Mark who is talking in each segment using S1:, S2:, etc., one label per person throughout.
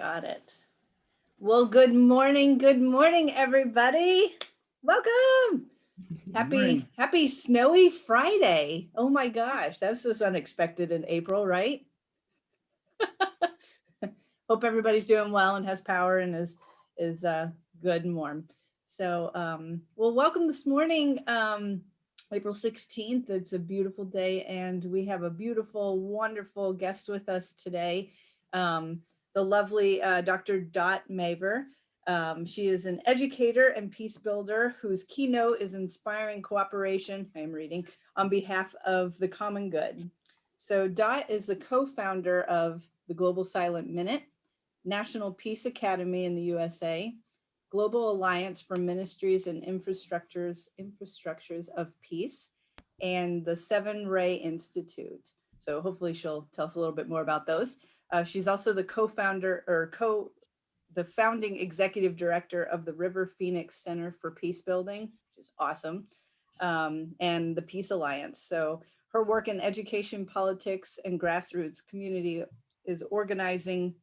S1: Got it. Well, good morning, everybody. Welcome. Happy snowy Friday. Oh my gosh, that was just unexpected in April, right? Hope everybody's doing well and has power and is good and warm. So, well, welcome this morning, April 16th. It's a beautiful day, and we have a beautiful, wonderful guest with us today. The lovely Dr. Dot Maver. She is an educator and peace builder whose keynote is inspiring cooperation, I am reading, on behalf of the common good. So Dot is the co-founder of the Global Silent Minute, National Peace Academy in the USA, Global Alliance for Ministries and Infrastructures of Peace, and the Seven Ray Institute. So hopefully she'll tell us a little bit more about those. She's also the co-founder the founding executive director of the River Phoenix Center for Peace Building, which is awesome, and the Peace Alliance. So her work in education, politics, and grassroots community is organizing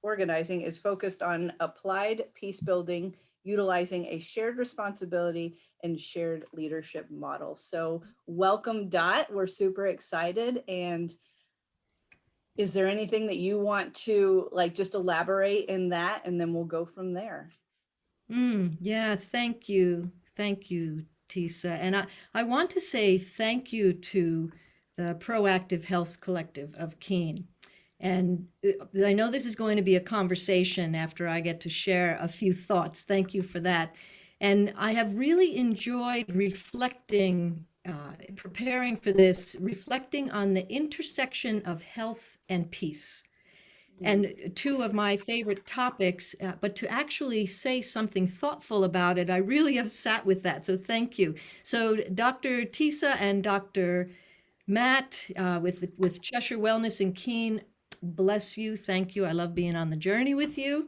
S1: is focused on applied peace building, utilizing a shared responsibility and shared leadership model. So welcome, Dot. We're super excited. And is there anything that you want to just elaborate in that, and then we'll go from there?
S2: Yeah, thank you. Thank you, Tisa. And I want to say thank you to the Proactive Health Collective of Keene. And I know this is going to be a conversation after I get to share a few thoughts. Thank you for that. And I have really enjoyed preparing for this, reflecting on the intersection of health and peace. And two of my favorite topics, but to actually say something thoughtful about it, I really have sat with that. So thank you. So Dr. Tisa and Dr. Matt with Cheshire Wellness in Keene, bless you. Thank you. I love being on the journey with you.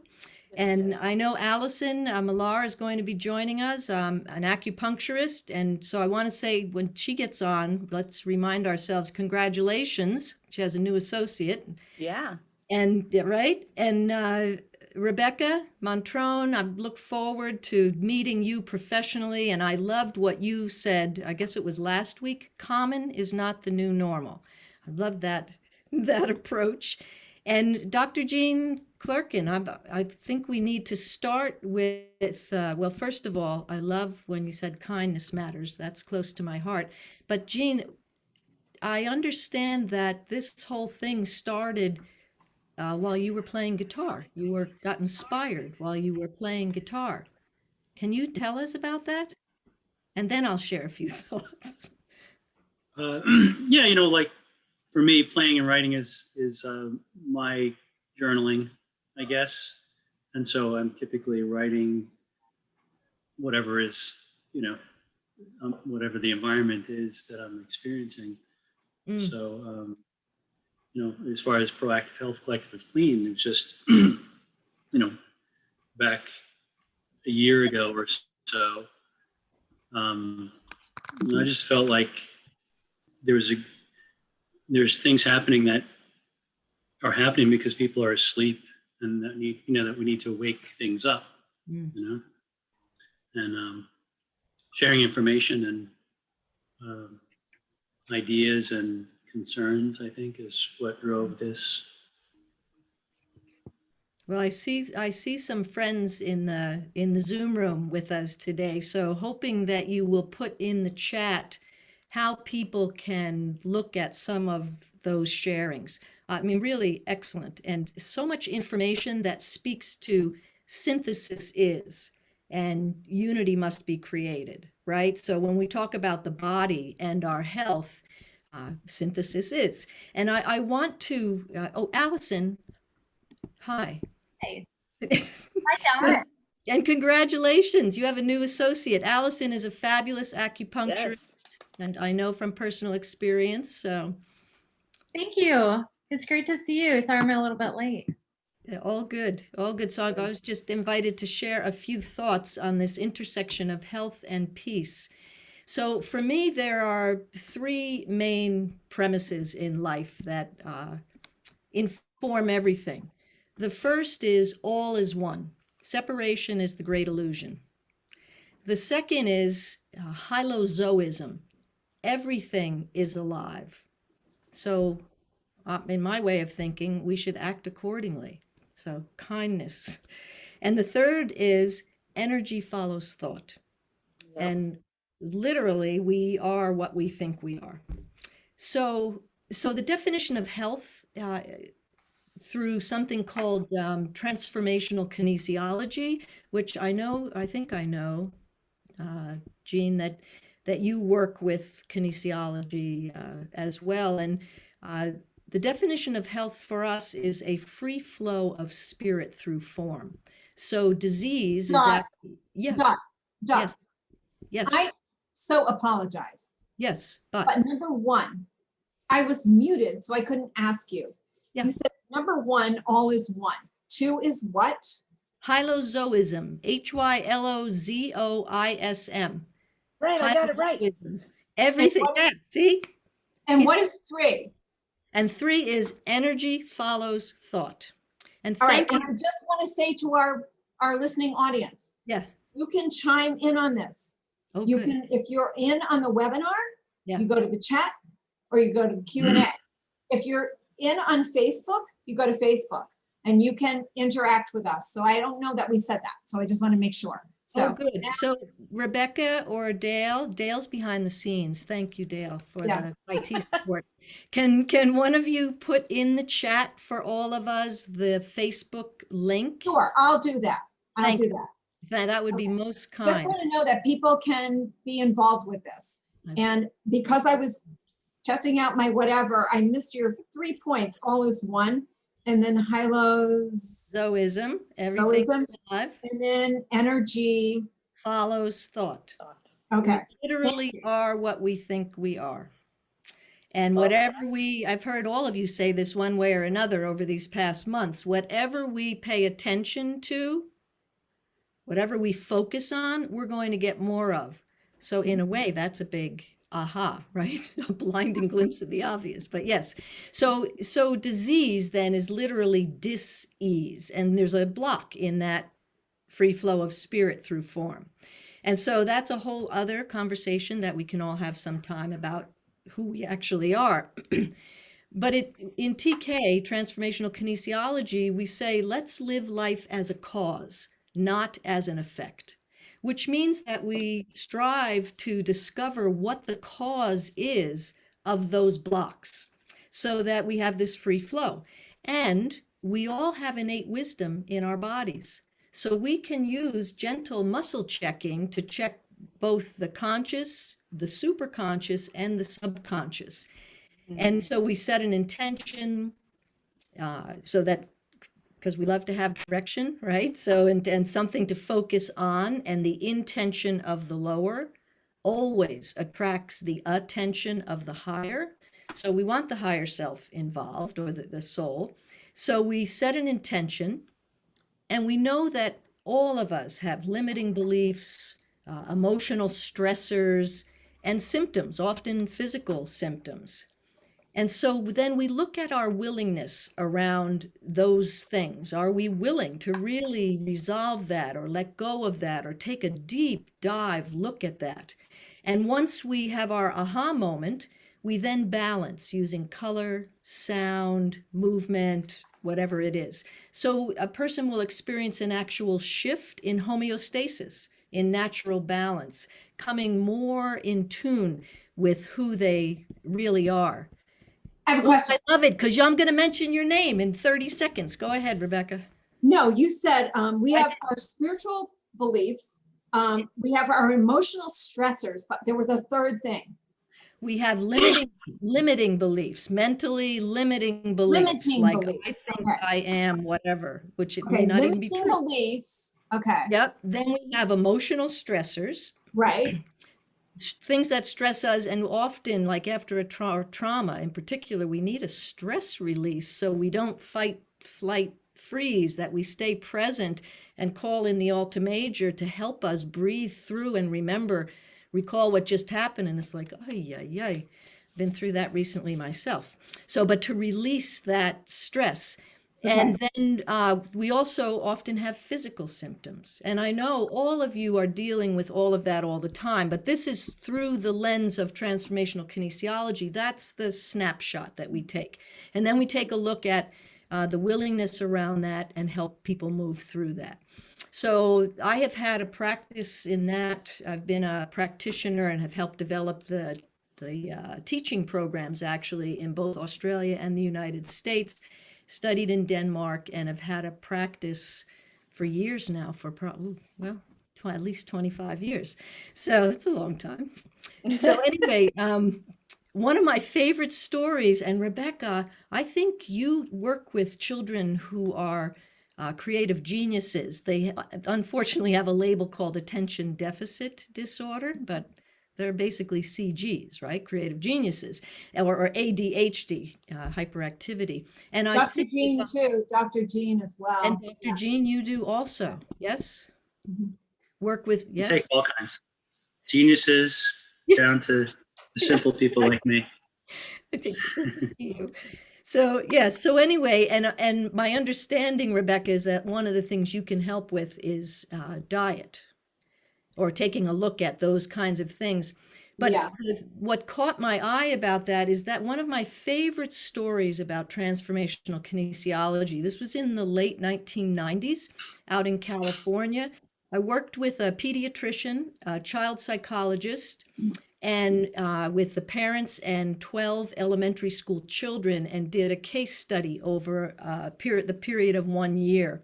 S2: And I know Allison Millar is going to be joining us, an acupuncturist. And so I want to say when she gets on, let's remind ourselves, congratulations. She has a new associate.
S1: Yeah.
S2: And right. And Rebecca Montrone, I look forward to meeting you professionally. And I loved what you said, I guess it was last week, common is not the new normal. I love that approach. And Dr. Jean Clerkin, I think we need to start with, well, first of all, I love when you said kindness matters. That's close to my heart. But Jean, I understand that this whole thing started while you were playing guitar. You got inspired while you were playing guitar. Can you tell us about that? And then I'll share a few thoughts.
S3: Yeah, like for me, playing and writing is my journaling, I guess. And so I'm typically writing whatever is, whatever the environment is that I'm experiencing. So, as far as Proactive Health Collective of Clean, it's just, back a year ago or so, I just felt like there's things happening that are happening because people are asleep, and that that we need to wake things up, and sharing information and ideas and concerns, I think, is what drove this.
S2: Well, I see some friends in the Zoom room with us today. So hoping that you will put in the chat how people can look at some of those sharings. I mean, really excellent, and so much information that speaks to synthesis is, and unity must be created, right? So when we talk about the body and our health, synthesis is. And I want to, Allison, hi.
S4: Hey. Hi, Dot.
S2: And congratulations, you have a new associate. Allison is a fabulous acupuncturist, and I know from personal experience. So,
S4: thank you. It's great to see you. Sorry I'm a little bit late.
S2: all good, all good. So I was just invited to share a few thoughts on this intersection of health and peace. So for me, there are three main premises in life that inform everything. The first is all is one. Separation is the great illusion. The second is hylozoism. Everything is alive. So, in my way of thinking, we should act accordingly. So, kindness. And the third is energy follows thought.
S1: Yep.
S2: And literally, we are what we think we are. So the definition of health through something called transformational kinesiology, which I think I know, Jean, that you work with kinesiology as well. And the definition of health for us is a free flow of spirit through form. So disease is
S5: Dot,
S2: yeah,
S5: Dot,
S2: yes, yes,
S5: I so apologize.
S2: yes,
S5: But
S2: but
S5: number one, I was muted, so I couldn't ask you.
S2: Yeah.
S5: You said number one, all is one. Two is what?
S2: hylozoism, hylozoism.
S1: Right, I got it right.
S2: Hylozoism. Everything,
S5: what
S2: yeah,
S5: is-
S2: see?
S5: And what is three?
S2: And three is energy follows thought. And
S5: All right,
S2: thank
S5: and
S2: you.
S5: I just want to say to our listening audience,
S2: Yeah.
S5: you can chime in on this.
S2: Oh,
S5: You
S2: good.
S5: can, if you're in on the webinar,
S2: Yeah.
S5: you go to the chat or you go to the Q&A. If you're in on Facebook, you go to Facebook and you can interact with us. So I don't know that we said that. So I just want to make sure. So
S2: Oh, good. So Rebecca or Dale, Dale's behind the scenes. Thank you, Dale, for
S5: Yeah.
S2: the IT support. Can one of you put in the chat for all of us the Facebook link?
S5: sure, I'll do that. I'll
S2: Thank
S5: do
S2: you.
S5: that.
S2: That would be most
S5: Just
S2: kind.
S5: want to know that people can be involved with this.
S2: Okay.
S5: And because I was testing out my whatever, I missed your 3 points. All is one. And then
S2: Zoism, everything
S5: Zoism.
S2: alive
S5: And then energy.
S2: follows thought.
S5: Okay.
S2: We literally are what we think we are. And
S1: Love
S2: whatever I've heard all of you say this one way or another over these past months, whatever we pay attention to, whatever we focus on, we're going to get more of. So in a way, that's a big aha, right? A blinding glimpse of the obvious. But yes, so disease then is literally dis-ease. And there's a block in that free flow of spirit through form. And so that's a whole other conversation that we can all have some time about who we actually are. But in TK, transformational kinesiology, we say, let's live life as a cause, not as an effect, which means that we strive to discover what the cause is of those blocks so that we have this free flow. And we all have innate wisdom in our bodies. So we can use gentle muscle checking to check both the conscious, the superconscious, and the subconscious. And so we set an intention so that, because we love to have direction, right? So, and something to focus on, and the intention of the lower always attracts the attention of the higher. So we want the higher self involved, or the soul. So we set an intention, and we know that all of us have limiting beliefs, emotional stressors, and symptoms, often physical symptoms. And so then we look at our willingness around those things. Are we willing to really resolve that, or let go of that, or take a deep dive look at that? And once we have our aha moment, we then balance using color, sound, movement, whatever it is. So a person will experience an actual shift in homeostasis, in natural balance, coming more in tune with who they really are.
S5: I have a question.
S2: I love it, because I'm going to mention your name in 30 seconds. Go ahead, Rebecca.
S5: No, you said we have our spiritual beliefs. We have our emotional stressors, but there was a third thing.
S2: We have limiting beliefs, mentally limiting beliefs,
S5: Limiting
S2: like
S5: beliefs.
S2: I think
S5: Okay.
S2: I am whatever, which it may
S5: Okay,
S2: not even be
S5: limiting
S2: true.
S5: beliefs. Okay,
S2: Yep. Then we have emotional stressors,
S5: right.
S2: things that stress us, and often, like after a trauma in particular, we need a stress release so we don't fight, flight, freeze, that we stay present and call in the alta major to help us breathe through and recall what just happened. And it's like, ay, ay, ay. Been through that recently myself. So, but to release that stress. And then we also often have physical symptoms. And I know all of you are dealing with all of that all the time, but this is through the lens of transformational kinesiology. That's the snapshot that we take. And then we take a look at the willingness around that and help people move through that. So I have had a practice in that. I've been a practitioner and have helped develop the teaching programs actually in both Australia and the United States. Studied in Denmark and have had a practice for years now, for at least 25 years. So that's a long time. So anyway, one of my favorite stories, and Rebecca, I think you work with children who are creative geniuses. They unfortunately have a label called attention deficit disorder, but they're basically CGs, right? Creative geniuses, or ADHD, hyperactivity. And I
S5: Dr.
S2: think,
S5: Jean too, Dr. Jean as well.
S2: and Dr. Jean, you do also, yes?
S5: Mhm.
S2: Work with,
S3: You take
S2: yes?
S3: all kinds, geniuses down to the simple people like me.
S2: To you. So yes, so anyway, and my understanding, Rebecca, is that one of the things you can help with is diet, or taking a look at those kinds of things. But
S5: Yeah.
S2: what caught my eye about that is that one of my favorite stories about transformational kinesiology, this was in the late 1990s out in California. I worked with a pediatrician, a child psychologist, and with the parents and 12 elementary school children, and did a case study over the period of 1 year.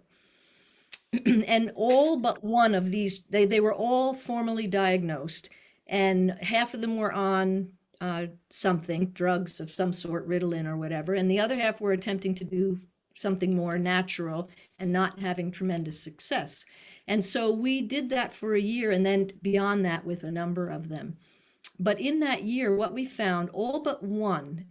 S2: And all but one of these, they were all formally diagnosed, and half of them were on something, drugs of some sort, Ritalin or whatever, and the other half were attempting to do something more natural and not having tremendous success. And so we did that for a year, and then beyond that with a number of them. But in that year, what we found, all but one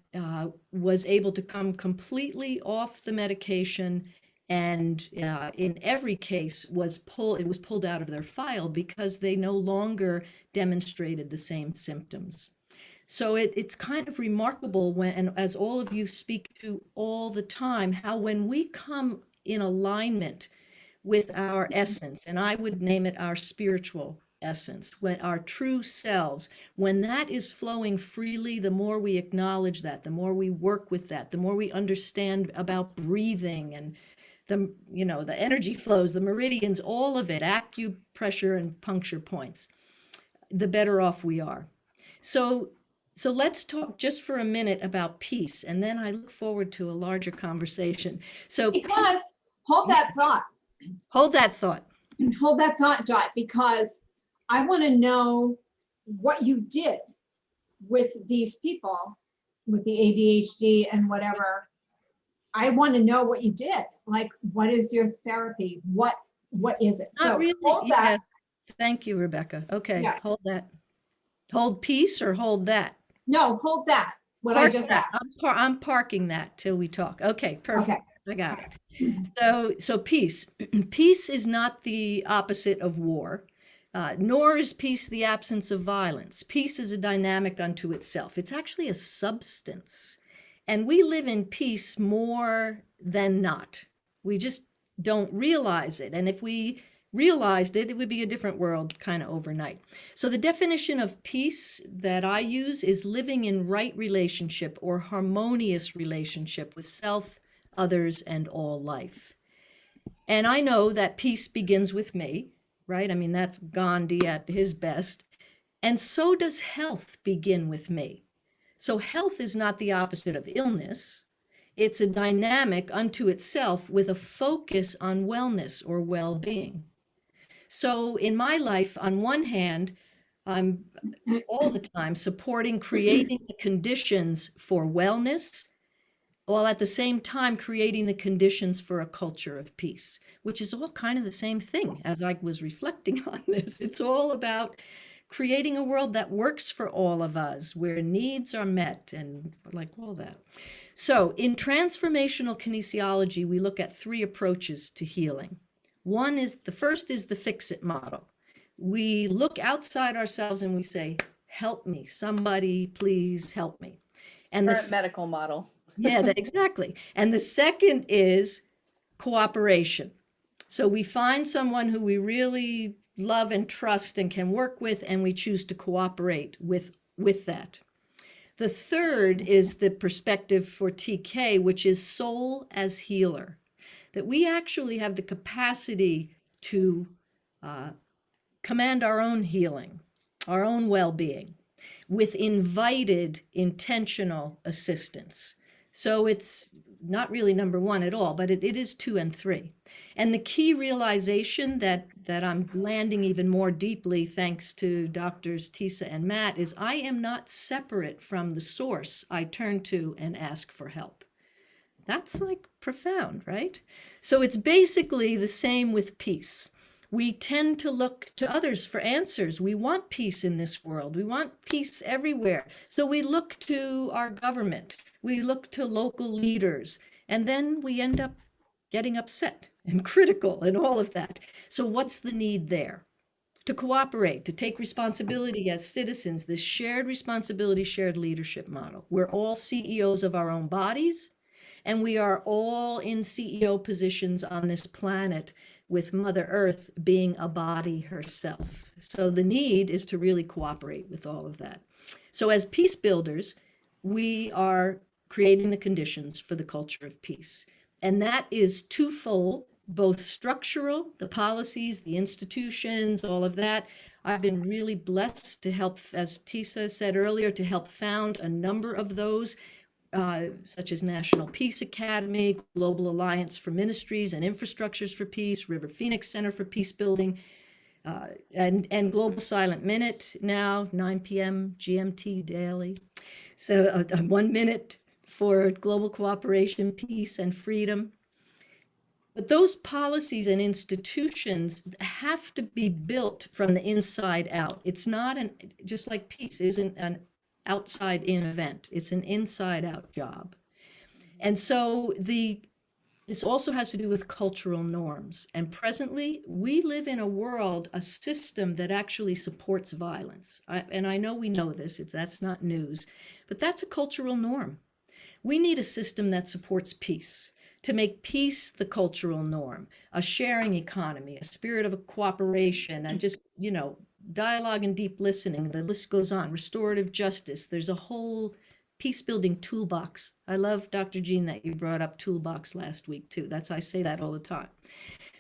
S2: was able to come completely off the medication, and in every case it was pulled out of their file because they no longer demonstrated the same symptoms. So it's kind of remarkable when, and as all of you speak to all the time, how when we come in alignment with our essence, and I would name it our spiritual essence, when our true selves, when that is flowing freely, the more we acknowledge that, the more we work with that, the more we understand about breathing and the energy flows, the meridians, all of it, acupressure and puncture points, the better off we are. So let's talk just for a minute about peace, and then I look forward to a larger conversation. So
S5: Because, hold that thought.
S2: hold that thought.
S5: Hold that thought, Dot, because I want to know what you did with these people with the ADHD and whatever. I want to know what you did. Like, what is your therapy? What is it?
S2: Not
S5: So
S2: really,
S5: hold
S2: yeah.
S5: that.
S2: Thank you, Rebecca. Okay,
S5: Yeah.
S2: hold that. Hold peace or hold that?
S5: No, hold that. What I
S2: Park
S5: just
S2: that.
S5: asked.
S2: I'm parking that till we talk. Okay, perfect.
S5: Okay.
S2: I got it. So peace. Peace is not the opposite of war, nor is peace the absence of violence. Peace is a dynamic unto itself. It's actually a substance. And we live in peace more than not. We just don't realize it. And if we realized it, it would be a different world kind of overnight. So the definition of peace that I use is living in right relationship or harmonious relationship with self, others, and all life. And I know that peace begins with me, right? I mean, that's Gandhi at his best. And so does health begin with me. So health is not the opposite of illness. It's a dynamic unto itself with a focus on wellness or well-being. So in my life, on one hand, I'm all the time supporting creating the conditions for wellness, while at the same time creating the conditions for a culture of peace, which is all kind of the same thing. As I was reflecting on this, it's all about creating a world that works for all of us, where needs are met and like all that. So in transformational kinesiology, we look at three approaches to healing. The first is the fix-it model. We look outside ourselves and we say, help me, somebody please help me. And
S1: Current medical model.
S2: yeah, exactly. And the second is cooperation. So we find someone who we really love and trust and can work with, and we choose to cooperate with that. The third is the perspective for TK, which is soul as healer, that we actually have the capacity to command our own healing, our own well-being, with invited intentional assistance. So it's not really number one at all, but it is 2 and 3. And the key realization that I'm landing even more deeply, thanks to Doctors Tisa and Matt, is I am not separate from the source I turn to and ask for help. That's like profound, right? So it's basically the same with peace. We tend to look to others for answers. We want peace in this world. We want peace everywhere. So we look to our government. We look to local leaders. And then we end up getting upset and critical and all of that. So what's the need there? To cooperate, to take responsibility as citizens, this shared responsibility, shared leadership model. We're all CEOs of our own bodies, and we are all in CEO positions on this planet, with Mother Earth being a body herself. So the need is to really cooperate with all of that. So as peace builders, we are creating the conditions for the culture of peace. And that is twofold, both structural, the policies, the institutions, all of that. I've been really blessed to help, as Tisa said earlier, to help found a number of those, such as National Peace Academy, Global Alliance for Ministries and Infrastructures for Peace, River Phoenix Center for Peace Building, and Global Silent Minute now, 9 p.m. GMT daily. So 1 minute for global cooperation, peace, and freedom. But those policies and institutions have to be built from the inside out. It's not just like peace isn't an outside in event. It's an inside out job. And so this also has to do with cultural norms. And presently, we live in a world, a system that actually supports violence. And I know we know this, that's not news, but that's a cultural norm. We need a system that supports peace, to make peace the cultural norm, a sharing economy, a spirit of cooperation, and just, dialogue and deep listening. The list goes on. Restorative justice. There's a whole peace building toolbox. I love, Dr. Jean, that you brought up toolbox last week too. I say that all the time.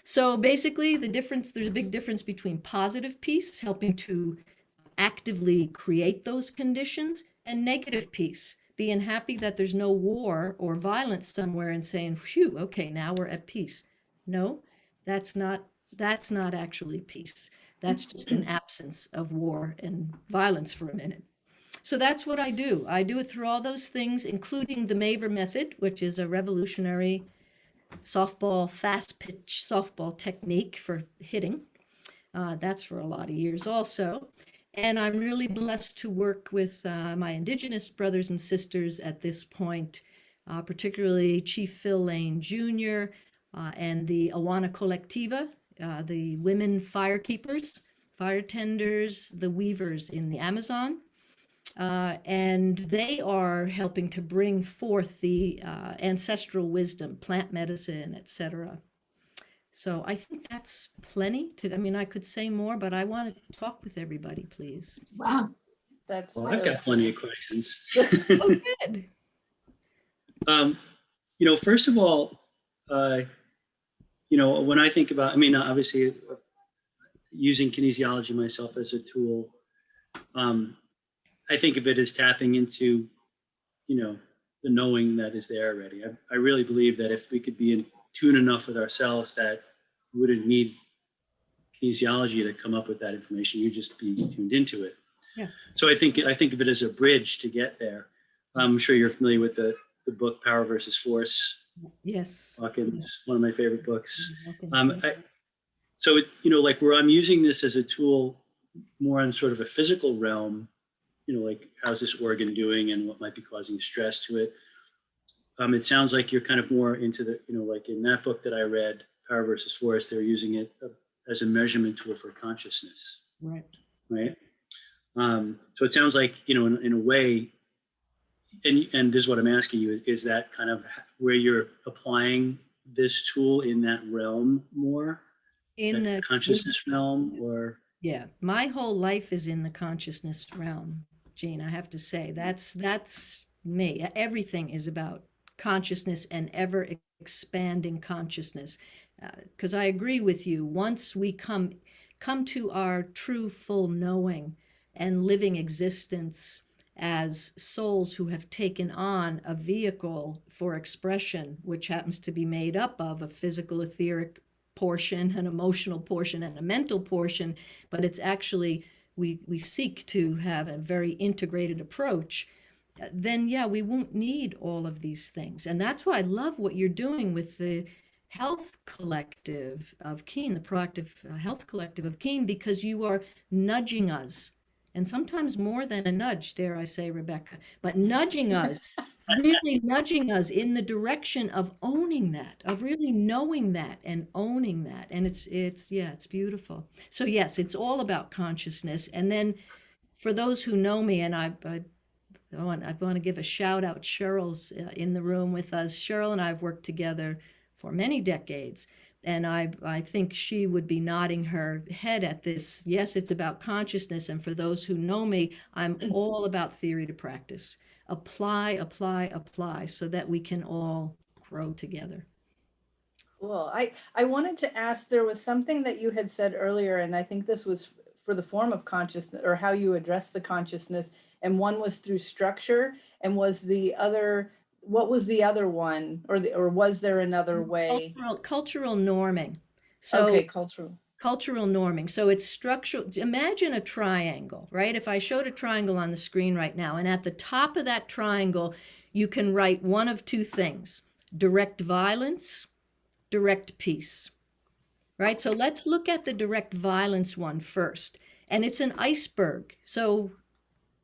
S2: So basically there's a big difference between positive peace, helping to actively create those conditions, and negative peace, being happy that there's no war or violence somewhere and saying, phew, okay, now we're at peace. No, that's not actually peace. That's just an absence of war and violence for a minute. So that's what I do. I do it through all those things, including the Maver method, which is a revolutionary fast pitch softball technique for hitting. That's for a lot of years also. And I'm really blessed to work with my Indigenous brothers and sisters at this point, particularly Chief Phil Lane Jr. And the Awana Collectiva, the women firekeepers, fire tenders, the weavers in the Amazon. And they are helping to bring forth the ancestral wisdom, plant medicine, etc. So I think that's plenty I could say more, but I want to talk with everybody, please.
S5: Wow.
S1: That's
S3: Well, I've got plenty of questions.
S2: Oh, good.
S3: First of all, when I think about, obviously using kinesiology myself as a tool, I think of it as tapping into, the knowing that is there already. I really believe that if we could be in tune enough with ourselves, that we wouldn't need kinesiology to come up with that information. You'd just be tuned into it.
S2: Yeah.
S3: So I think of it as a bridge to get there. I'm sure you're familiar with the book Power versus Force.
S2: Yes.
S3: Hawkins, one of my favorite books.
S2: Hawkins, yeah.
S3: So like where I'm using this as a tool more on sort of a physical realm, like how's this organ doing and what might be causing stress to it. It sounds like you're kind of more into the, like in that book that I read, Power versus Force, they're using it as a measurement tool for consciousness.
S2: Right.
S3: Right. So it sounds like, in a way, and this is what I'm asking you, is that kind of where you're applying this tool in that realm more,
S2: In
S3: that
S2: the
S3: consciousness realm, or
S2: Yeah, my whole life is in the consciousness realm, Gene. I have to say that's me. Everything is about consciousness and ever expanding consciousness. Because I agree with you. Once we come to our true full knowing and living existence as souls who have taken on a vehicle for expression, which happens to be made up of a physical, etheric portion, an emotional portion, and a mental portion, but it's actually we seek to have a very integrated approach, then yeah, we won't need all of these things. And that's why I love what you're doing with the health collective of Keene, the proactive health collective of Keene, because you are nudging us, and sometimes more than a nudge, dare I say, Rebecca, but nudging us, really nudging us in the direction of owning that, of really knowing that and owning that. And yeah, it's beautiful. So yes, it's all about consciousness. And then for those who know me, and I want to give a shout out. Cheryl's in the room with us. Cheryl and I have worked together for many decades. And I think she would be nodding her head at this. Yes, it's about consciousness. And for those who know me, I'm all about theory to practice. Apply, apply, apply, so that we can all grow together.
S1: Well, I wanted to ask, there was something that you had said earlier, and I think this was for the form of consciousness or how you address the consciousness. And one was through structure, and was the other, what was the other one? Or was there another way?
S2: Cultural norming. So
S1: Okay, cultural.
S2: cultural norming. So it's structural. Imagine a triangle, right? If I showed a triangle on the screen right now, and at the top of that triangle, you can write one of two things: direct violence, direct peace, right? So let's look at the direct violence one first. And it's an iceberg. So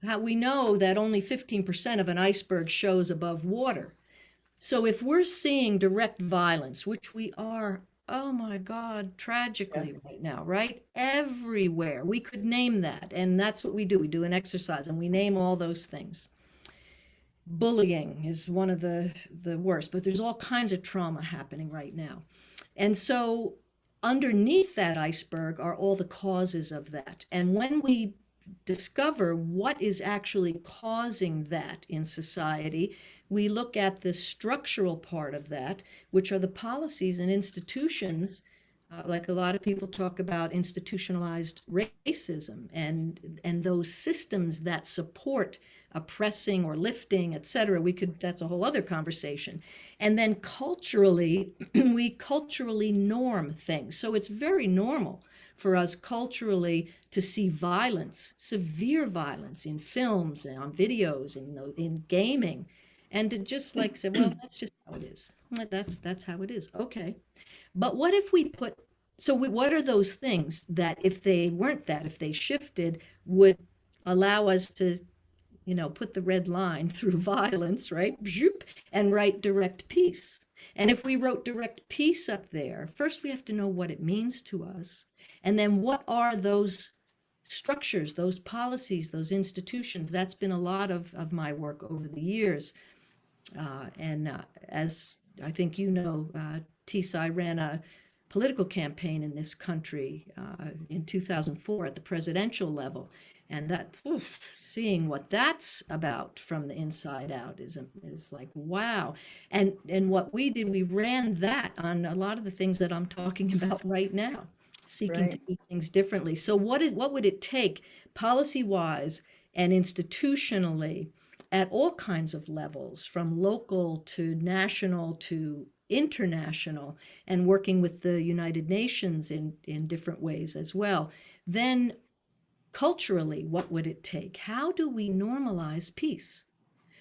S2: how we know that only 15% of an iceberg shows above water. So if we're seeing direct violence, which we are, oh my God, tragically right now, right? Everywhere. We could name that. And that's what we do. We do an exercise and we name all those things. Bullying is one of the worst, but there's all kinds of trauma happening right now. And so underneath that iceberg are all the causes of that. And when we discover what is actually causing that in society, we look at the structural part of that, which are the policies and institutions. Like a lot of people talk about institutionalized racism and those systems that support oppressing or lifting, et cetera. That's a whole other conversation. And then culturally, we culturally norm things. So it's very normal for us culturally to see violence, severe violence in films and on videos and in gaming, and to just like say, well, that's just how it is. That's how it is. Okay. But what if we what are those things that if they weren't that, if they shifted, would allow us to, put the red line through violence, right? And write direct peace. And if we wrote direct peace up there, first we have to know what it means to us. And then what are those structures, those policies, those institutions? That's been a lot of my work over the years. As I think Tisa, I ran a political campaign in this country in 2004 at the presidential level. And that, seeing what that's about from the inside out is like, wow. And what we did, we ran that on a lot of the things that I'm talking about right now, seeking to do things differently. So what would it take policy-wise and institutionally at all kinds of levels, from local to national to international, and working with the United Nations in different ways as well? Then culturally, what would it take? How do we normalize peace?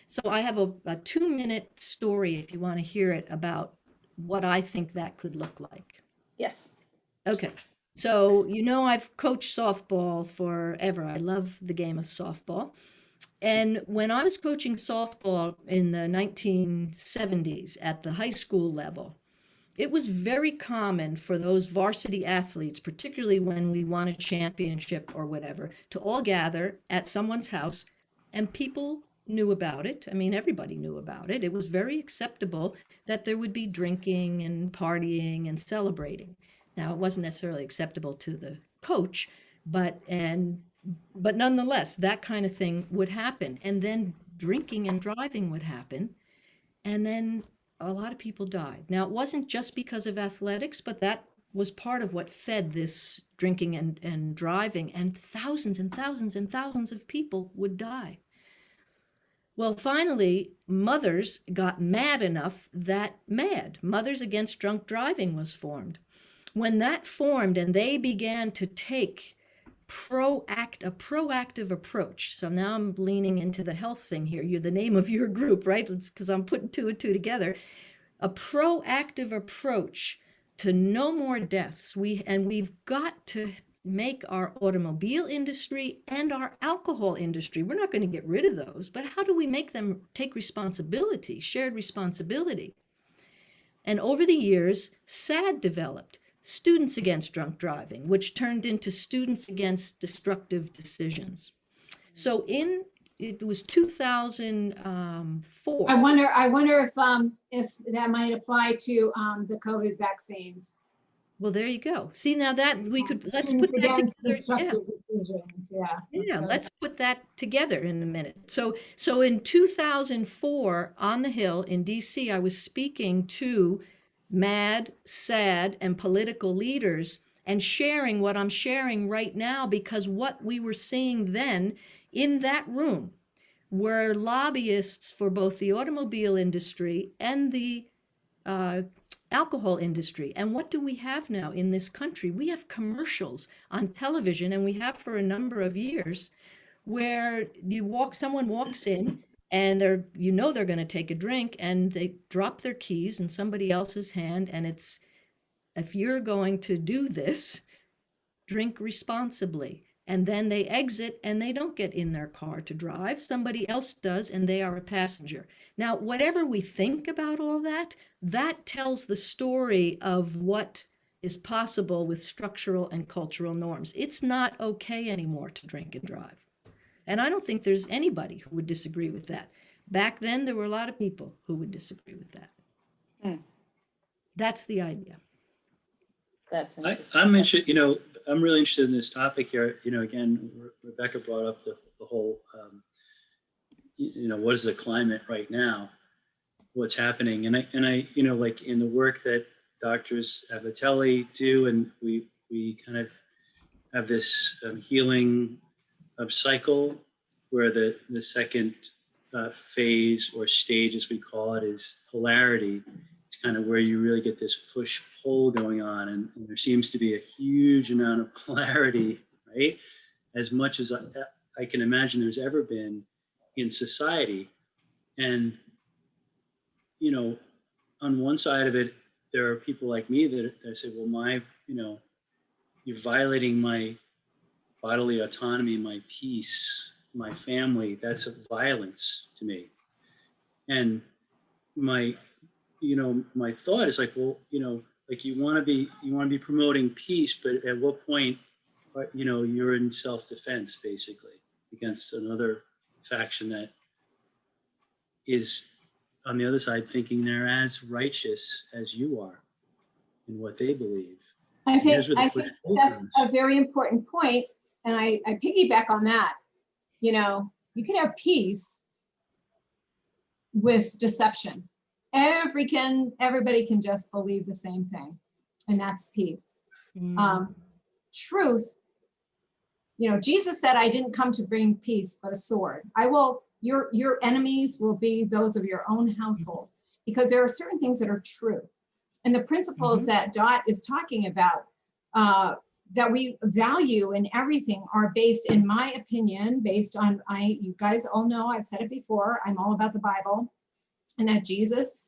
S2: So I have a 2-minute story, if you want to hear it, about what I think that could look like.
S1: Yes.
S2: Okay. So, I've coached softball forever. I love the game of softball. And when I was coaching softball in the 1970s at the high school level, it was very common for those varsity athletes, particularly when we won a championship or whatever, to all gather at someone's house, and people knew about it. I mean, everybody knew about it. It was very acceptable that there would be drinking and partying and celebrating. Now, it wasn't necessarily acceptable to the coach, but nonetheless, that kind of thing would happen. And then drinking and driving would happen. And then a lot of people died. Now, it wasn't just because of athletics, but that was part of what fed this drinking and driving, and thousands and thousands and thousands of people would die. Well, finally, mothers got mad enough that Mothers Against Drunk Driving was formed. When that formed and they began to take a proactive approach. So now I'm leaning into the health thing here. You're the name of your group, right? Because I'm putting two and two together. A proactive approach to no more deaths. We've got to make our automobile industry and our alcohol industry, we're not going to get rid of those, but how do we make them take responsibility, shared responsibility? And over the years, SAD developed, Students Against Drunk Driving, which turned into Students Against Destructive Decisions. So it was 2004.
S5: I wonder if that might apply to the COVID vaccines.
S2: Well, there you go. See, now that let's put that
S5: Against
S2: together.
S5: destructive decisions.
S2: Yeah, let's put that together in a minute. So in 2004 on the Hill in DC, I was speaking to MAD, SAD, and political leaders and sharing what I'm sharing right now, because what we were seeing then in that room were lobbyists for both the automobile industry and the alcohol industry. And what do we have now in this country? We have commercials on television, and we have for a number of years, where someone walks in and they're going to take a drink, and they drop their keys in somebody else's hand, and it's, if you're going to do this, drink responsibly. And then they exit and they don't get in their car to drive. Somebody else does, and they are a passenger. Now, whatever we think about all that, that tells the story of what is possible with structural and cultural norms. It's not okay anymore to drink and drive. And I don't think there's anybody who would disagree with that. Back then, there were a lot of people who would disagree with that. That's the idea.
S3: I'm interested, I'm really interested in this topic here. Again, Rebecca brought up the whole, what is the climate right now? What's happening? And I, like in the work that doctors Avatelli do, and we kind of have this healing cycle where the second phase or stage, as we call it, is polarity. It's kind of where you really get this push-pull going on, and there seems to be a huge amount of polarity, right? As much as I can imagine there's ever been in society. And, on one side of it, there are people like me that say, well, you're violating my bodily autonomy, my peace, my family. That's a violence to me. And my thought is like, well, like you want to be promoting peace, but at what point, you're in self-defense basically against another faction that is on the other side thinking they're as righteous as you are in what they believe.
S5: I think that's a very important point, and I piggyback on that. You can have peace with deception. Everybody can just believe the same thing, and that's peace. Truth, Jesus said, I didn't come to bring peace, but a sword. Your enemies will be those of your own household, because there are certain things that are true. And the principles that Dot is talking about, that we value in everything, are based, in my opinion, based on, you guys all know, I've said it before, I'm all about the Bible, and that Jesus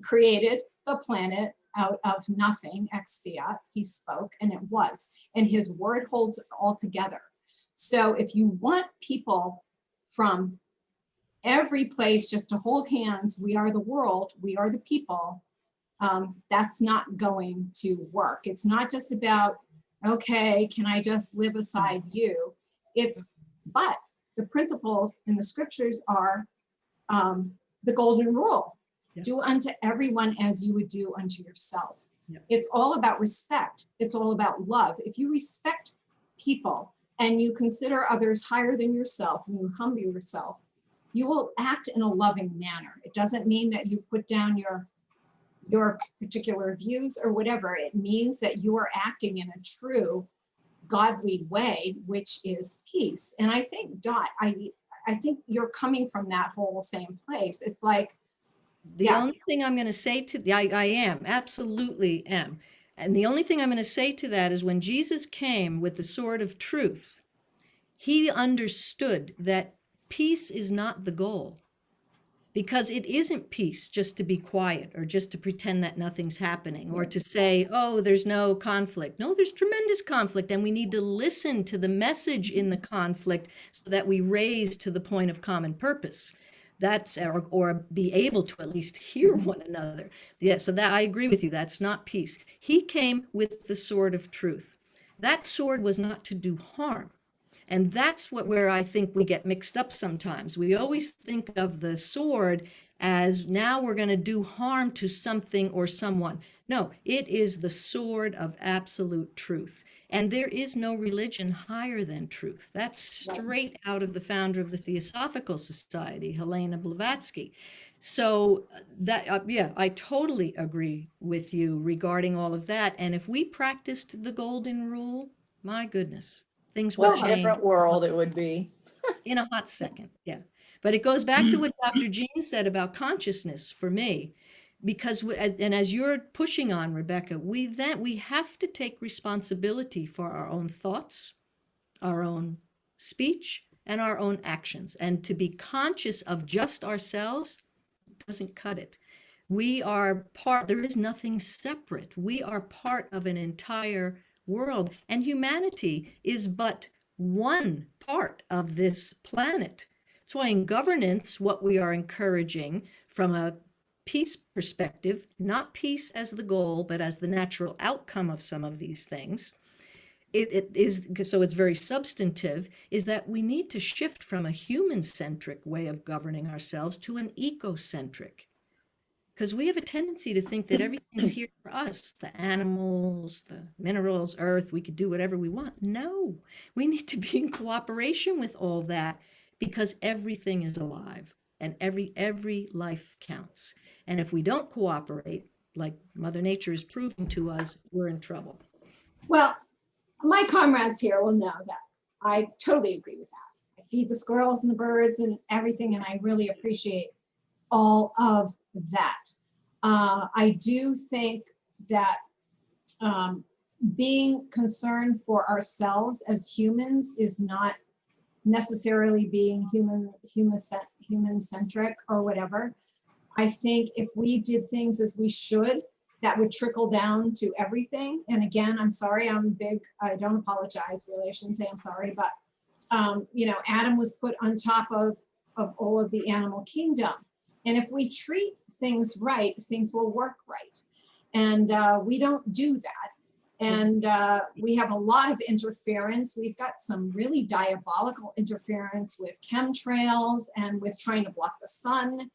S5: created the planet out of nothing, ex fiat. He spoke and it was, and his word holds it all together. So if you want people from every place just to hold hands, we are the world, we are the people, that's not going to work. It's not just about, okay, can I just live aside you? But the principles in the scriptures are the golden rule.
S2: Yeah.
S5: Do unto everyone as you would do unto yourself.
S2: Yeah.
S5: It's all about respect. It's all about love. If you respect people and you consider others higher than yourself and you humble yourself, you will act in a loving manner. It doesn't mean that you put down your particular views or whatever. It means that you are acting in a true godly way, which is peace. And I think, Dot, I think you're coming from that whole same place. It's like,
S2: The
S5: yeah.
S2: only thing I'm going to say to, I am, absolutely am. And the only thing I'm going to say to that is when Jesus came with the sword of truth, he understood that peace is not the goal. Because it isn't peace just to be quiet or just to pretend that nothing's happening or to say, oh, there's no conflict. No, there's tremendous conflict. And we need to listen to the message in the conflict so that we raise to the point of common purpose. That's or be able to at least hear one another. Yeah, so that I agree with you. That's not peace. He came with the sword of truth. That sword was not to do harm. And that's where I think we get mixed up sometimes. We always think of the sword as now we're going to do harm to something or someone. No, it is the sword of absolute truth. And there is no religion higher than truth. That's straight out of the founder of the Theosophical Society, Helena Blavatsky. So that, yeah, I totally agree with you regarding all of that. And if we practiced the golden rule, my goodness, things would
S1: Well,
S2: change
S1: different world it would be.
S2: in a hot second. Yeah. But it goes back to what Dr. Jean said about consciousness for me, because as you're pushing on, Rebecca, we have to take responsibility for our own thoughts, our own speech, and our own actions. And to be conscious of just ourselves doesn't cut it. We are part, there is nothing separate. We are part of an entire world, and humanity is but one part of this planet. That's why in governance, what we are encouraging from a peace perspective, not peace as the goal, but as the natural outcome of some of these things, it is, so it's very substantive, is that we need to shift from a human-centric way of governing ourselves to an ecocentric. Because we have a tendency to think that everything's here for us, the animals, the minerals, earth, we could do whatever we want. No, we need to be in cooperation with all that because everything is alive and every life counts. And if we don't cooperate, like Mother Nature is proving to us, we're in trouble.
S5: Well, my comrades here will know that I totally agree with that. I feed the squirrels and the birds and everything, and I really appreciate all of that. I do think that being concerned for ourselves as humans is not necessarily being human-centric or whatever. I think if we did things as we should, that would trickle down to everything. And again, I'm sorry, I don't apologize, really, I shouldn't say I'm sorry, but Adam was put on top of all of the animal kingdom. And if we treat things right, things will work right. And we don't do that. And we have a lot of interference. We've got some really diabolical interference with chemtrails and with trying to block the sun,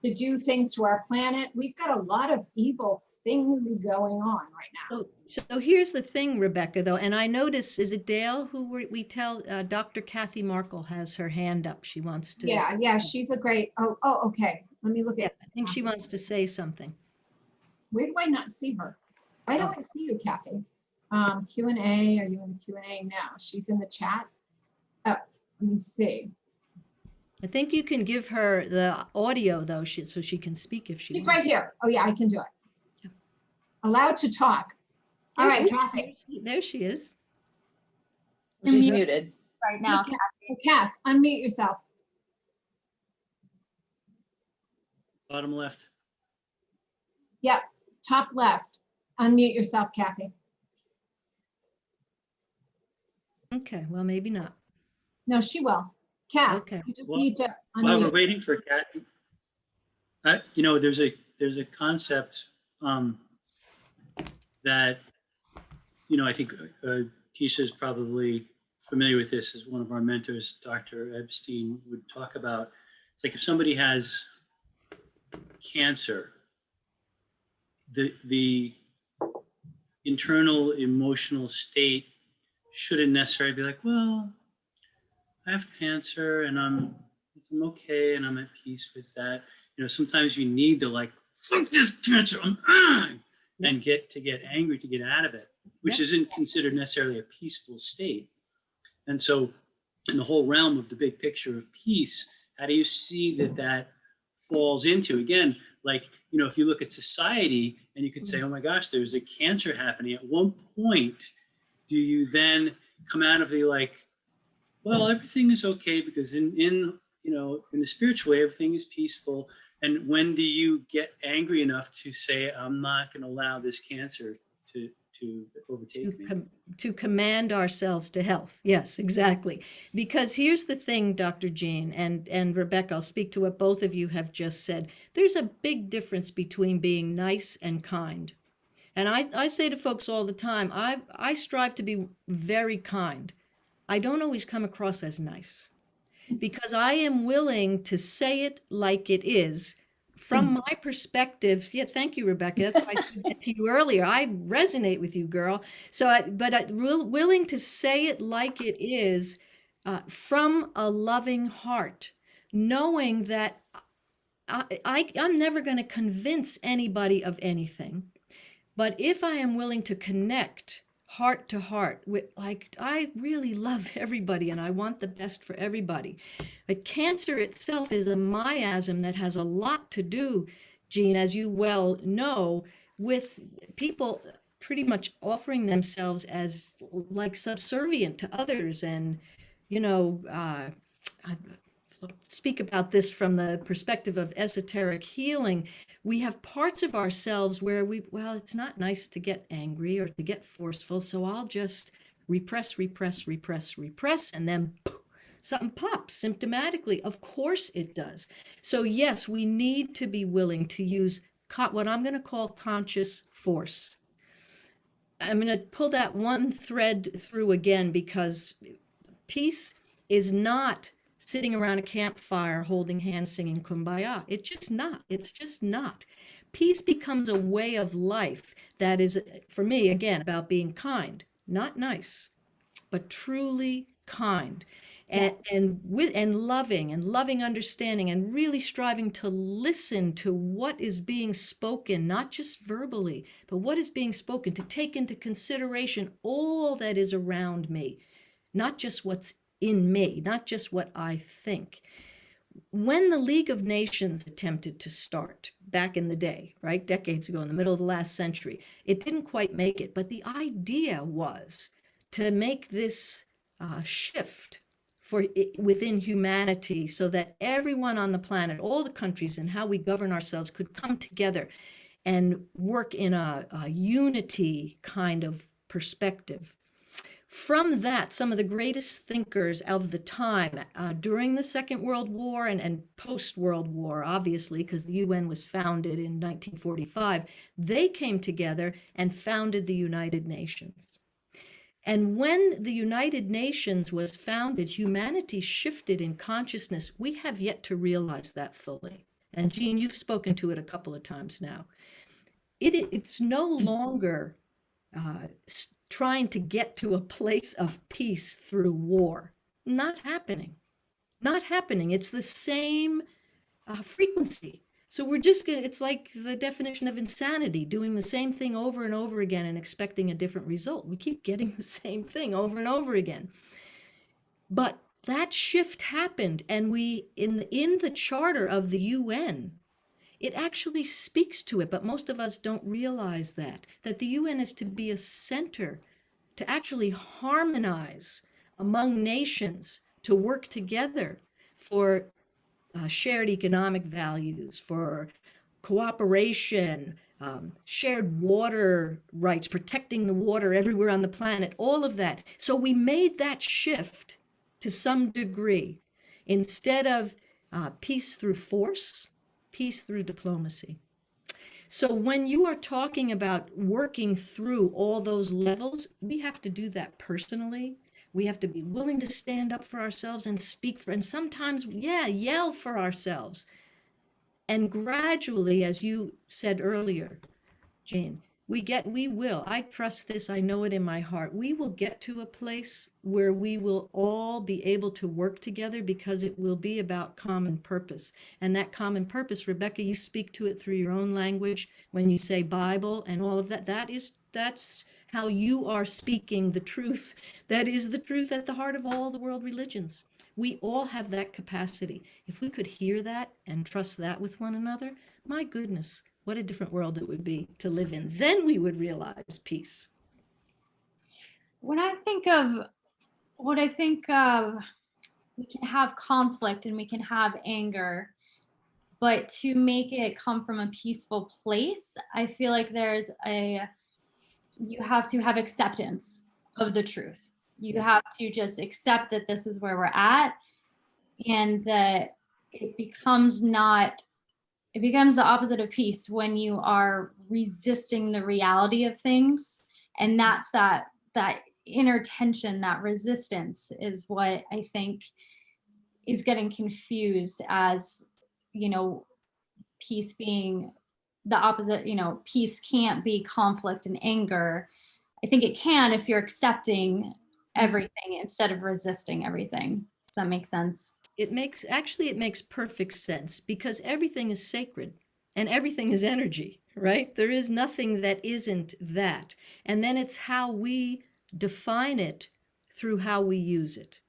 S5: to do things to our planet. We've got a lot of evil things going on right now.
S2: So here's the thing, Rebecca, though, and I notice, is it Dale who we tell, Dr. Kathy Markle has her hand up. She wants to.
S5: Yeah, she's a great, okay. Let me look at.
S2: I think she wants to say something.
S5: Where do I not see her? Why don't I see you, Kathy? Q&A, are you in the Q&A now? She's in the chat. Oh, let me see.
S2: I think you can give her the audio, though, so she can speak if she
S5: She's
S2: wants.
S5: right here. Oh yeah, I can do it.
S2: Yeah.
S5: Allowed to talk. All right, Kathy.
S2: There she is.
S1: She's muted.
S4: Right now.
S5: Kath, unmute yourself.
S3: Bottom left.
S5: Yep, top left. Unmute yourself, Kathy.
S3: Okay, well, maybe not.
S5: No, she will. Kath,
S2: Okay.
S5: you just
S3: Well,
S5: need to
S3: While we're
S5: unmute.
S3: waiting for Kathy, there's a concept that, I think Tisha's probably familiar with this as one of our mentors, Dr. Epstein, would talk about. It's like if somebody has cancer, the internal emotional state shouldn't necessarily be like, well, I have cancer and I'm okay and I'm at peace with that. Sometimes you need to like, fuck this cancer, and get angry to get out of it, which isn't considered necessarily a peaceful state. And so in the whole realm of the big picture of peace, how do you see that falls into, again, like, if you look at society and you could say, oh my gosh, there's a cancer happening. At one point, do you then come out of the like, well, everything is okay because in the spiritual way, everything is peaceful. And when do you get angry enough to say, I'm not going to allow this cancer to overtake me?
S2: To command ourselves to health. Yes, exactly. Because here's the thing, Dr. Jean and Rebecca, I'll speak to what both of you have just said. There's a big difference between being nice and kind. And I say to folks all the time, I strive to be very kind. I don't always come across as nice because I am willing to say it like it is. From my perspective, yeah, thank you, Rebecca. That's why I said that to you earlier. I resonate with you, girl. But I'm willing to say it like it is, from a loving heart, knowing that I'm never going to convince anybody of anything. But if I am willing to connect heart to heart with, like, I really love everybody and I want the best for everybody. But cancer itself is a miasm that has a lot to do, Jean, as you well know, with people pretty much offering themselves as like subservient to others. And, I speak about this from the perspective of esoteric healing. We have parts of ourselves where it's not nice to get angry or to get forceful, so I'll just repress, and then something pops symptomatically. Of course it does. So yes, we need to be willing to use what I'm going to call conscious force. I'm going to pull that one thread through again, because peace is not sitting around a campfire holding hands singing kumbaya. It's just not. It's just not. Peace becomes a way of life that is, for me, again, about being kind, not nice, but truly kind.
S5: Yes.
S2: And loving understanding, and really striving to listen to what is being spoken, not just verbally, but what is being spoken, to take into consideration all that is around me, not just what's in me, not just what I think. When the League of Nations attempted to start back in the day, right, decades ago, in the middle of the last century, it didn't quite make it. But the idea was to make this shift within humanity, so that everyone on the planet, all the countries, and how we govern ourselves could come together and work in a unity kind of perspective. From that, some of the greatest thinkers of the time, during the Second World War and post-World War, obviously, because the UN was founded in 1945, they came together and founded the United Nations. And when the United Nations was founded, humanity shifted in consciousness. We have yet to realize that fully. And Jean, you've spoken to it a couple of times now. It's no longer trying to get to a place of peace through war. Not happening. Not happening. It's the same frequency. So we're just going to, it's like the definition of insanity, doing the same thing over and over again and expecting a different result. We keep getting the same thing over and over again. But that shift happened, and in the charter of the UN, it actually speaks to it, but most of us don't realize that the UN is to be a center, to actually harmonize among nations, to work together for shared economic values, for cooperation, shared water rights, protecting the water everywhere on the planet, all of that. So we made that shift to some degree. Instead of peace through force, peace through diplomacy. So when you are talking about working through all those levels, we have to do that personally. We have to be willing to stand up for ourselves and speak for, and sometimes, yeah, yell for ourselves. And gradually, as you said earlier, Jane, we will, I trust this, I know it in my heart. We will get to a place where we will all be able to work together because it will be about common purpose. And that common purpose, Rebecca, you speak to it through your own language when you say Bible and all of that. That's how you are speaking the truth. That is the truth at the heart of all the world religions. We all have that capacity. If we could hear that and trust that with one another, my goodness, what a different world it would be to live in. Then we would realize peace.
S4: When I think of what I think of, we can have conflict and we can have anger, but to make it come from a peaceful place, I feel like you have to have acceptance of the truth. You have to just accept that this is where we're at, and that it becomes the opposite of peace when you are resisting the reality of things. And that's that inner tension, that resistance is what I think is getting confused as, peace being the opposite. Peace can't be conflict and anger. I think it can if you're accepting everything instead of resisting everything. Does that make sense?
S2: It makes perfect sense because everything is sacred and everything is energy, right? There is nothing that isn't that. And then it's how we define it through how we use it,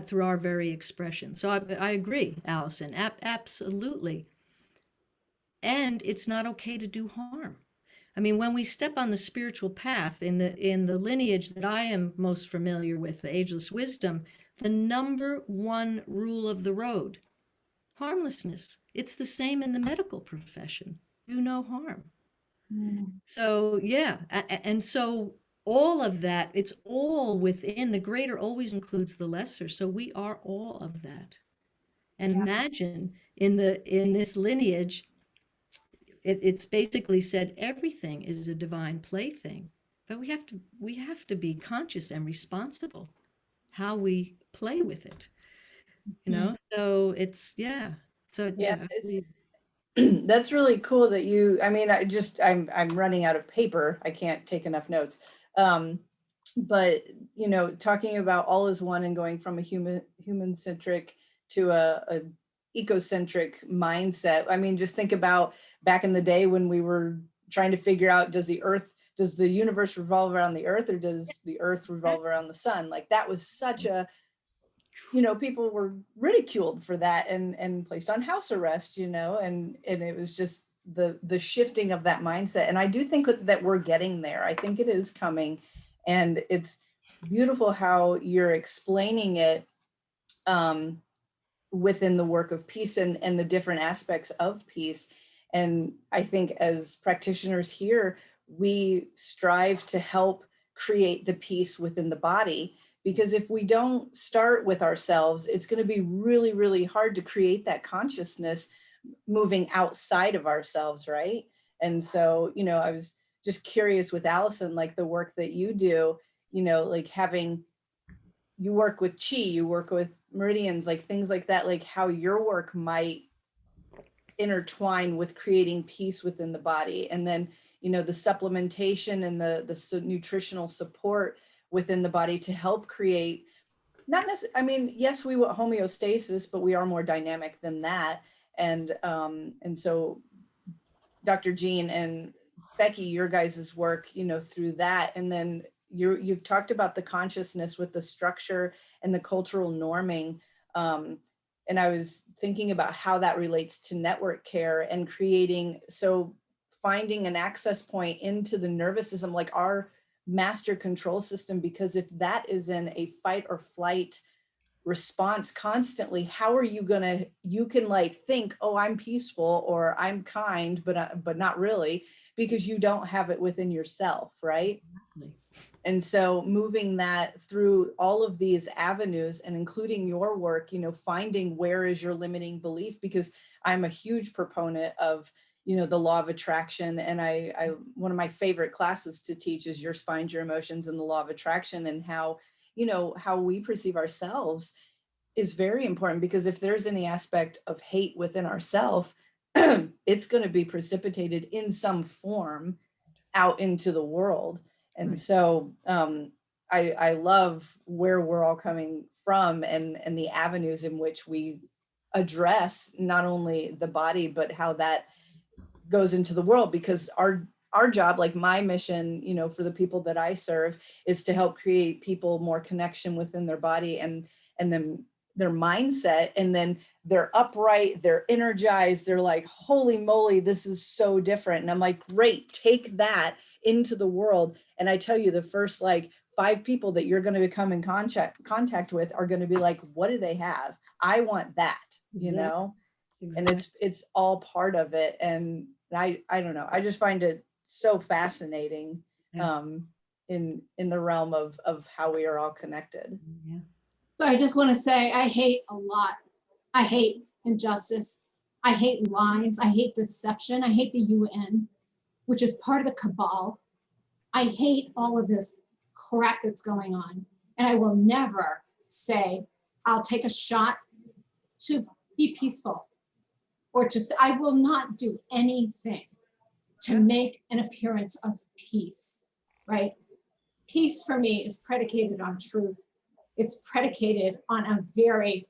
S2: through our very expression. So I agree, Allison, absolutely. And it's not okay to do harm. I mean, when we step on the spiritual path in the lineage that I am most familiar with, the ageless wisdom, the number one rule of the road, harmlessness. It's the same in the medical profession. Do no harm. So, yeah. And so all of that, it's all within. The greater always includes the lesser. So we are all of that. And imagine in this lineage, it's basically said everything is a divine plaything. But we have to be conscious and responsible how we play with it. So it's so
S1: Yeah,
S2: we-
S1: that's really cool that I mean, I'm running out of paper. I can't take enough notes. But talking about all is one and going from a human centric to a ecocentric mindset. I mean, just think about back in the day when we were trying to figure out, does the universe revolve around the earth, or does the earth revolve around the sun? Like, that was such a, people were ridiculed for that and placed on house arrest, and it was just the shifting of that mindset. And I do think that we're getting there. I think it is coming, and it's beautiful how you're explaining it within the work of peace and the different aspects of peace. And I think as practitioners here, we strive to help create the peace within the body, because if we don't start with ourselves, it's going to be really, really hard to create that consciousness moving outside of ourselves, right? And so, I was just curious with Allison, like the work that you do, like you work with chi, you work with meridians, like things like that, like how your work might intertwine with creating peace within the body. And then, the supplementation and the nutritional support within the body to help create, not necessarily, I mean, yes, we want homeostasis, but we are more dynamic than that. And so Dr. Jean and Becky, your guys' work, through that. And then you've talked about the consciousness with the structure and the cultural norming. And I was thinking about how that relates to network care and finding an access point into the nervous system, like our master control system, because if that is in a fight or flight response constantly, how are you can like think, oh, I'm peaceful or I'm kind, but not really, because you don't have it within yourself, right? And so moving that through all of these avenues and including your work, finding where is your limiting belief, because I'm a huge proponent of, the law of attraction. And I one of my favorite classes to teach is Your Spine, Your Emotions, and the Law of Attraction, and how, how we perceive ourselves is very important, because if there's any aspect of hate within ourselves, it's going to be precipitated in some form out into the world. And
S2: Right.
S1: so I love where we're all coming from, and the avenues in which we address not only the body, but how that goes into the world, because our job, like my mission, for the people that I serve, is to help create people more connection within their body and then their mindset, and then they're upright, they're energized, they're like, holy moly, this is so different. And I'm like, great, take that into the world. And I tell you, the first like 5 people that you're going to become in contact with are going to be like, what do they have? I want that,
S2: Exactly.
S1: and it's all part of it. And I don't know, I just find it so fascinating,
S2: Yeah.
S1: in the realm of how we are all connected.
S2: Yeah.
S5: So I just want to say, I hate a lot. I hate injustice. I hate lies. I hate deception. I hate the UN, which is part of the cabal. I hate all of this crap that's going on. And I will never say, I'll take a shot to be peaceful, or I will not do anything to
S2: Yeah.
S5: make an appearance of peace, right? Peace for me is predicated on truth. It's predicated on a very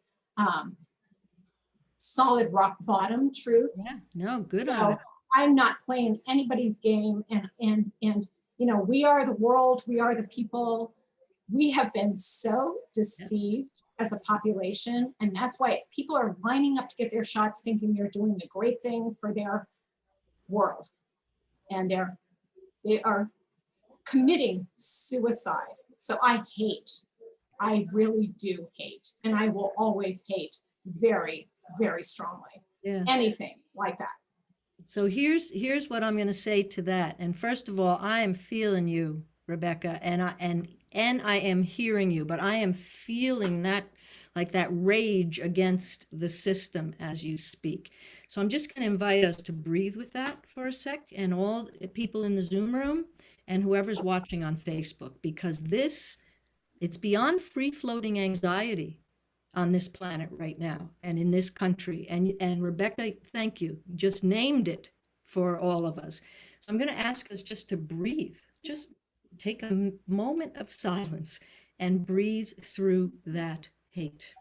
S5: solid rock bottom truth.
S2: Yeah. No, good on
S5: So
S2: it.
S5: I'm not playing anybody's game, and we are the world, we are the people. We have been so deceived as a population, and that's why people are lining up to get their shots thinking they're doing the great thing for their world, and they are committing suicide. So I really do hate, and I will always hate very, very strongly
S2: Yeah.
S5: anything like that.
S2: So here's what I'm going to say to that. And first of all, I am feeling you, Rebecca, and I am hearing you, but I am feeling that, like that rage against the system as you speak. So I'm just going to invite us to breathe with that for a sec, and all people in the Zoom room and whoever's watching on Facebook, because it's beyond free-floating anxiety on this planet right now and in this country. And Rebecca, thank you. You just named it for all of us. So I'm going to ask us just to breathe. Just take a moment of silence and breathe through that hate.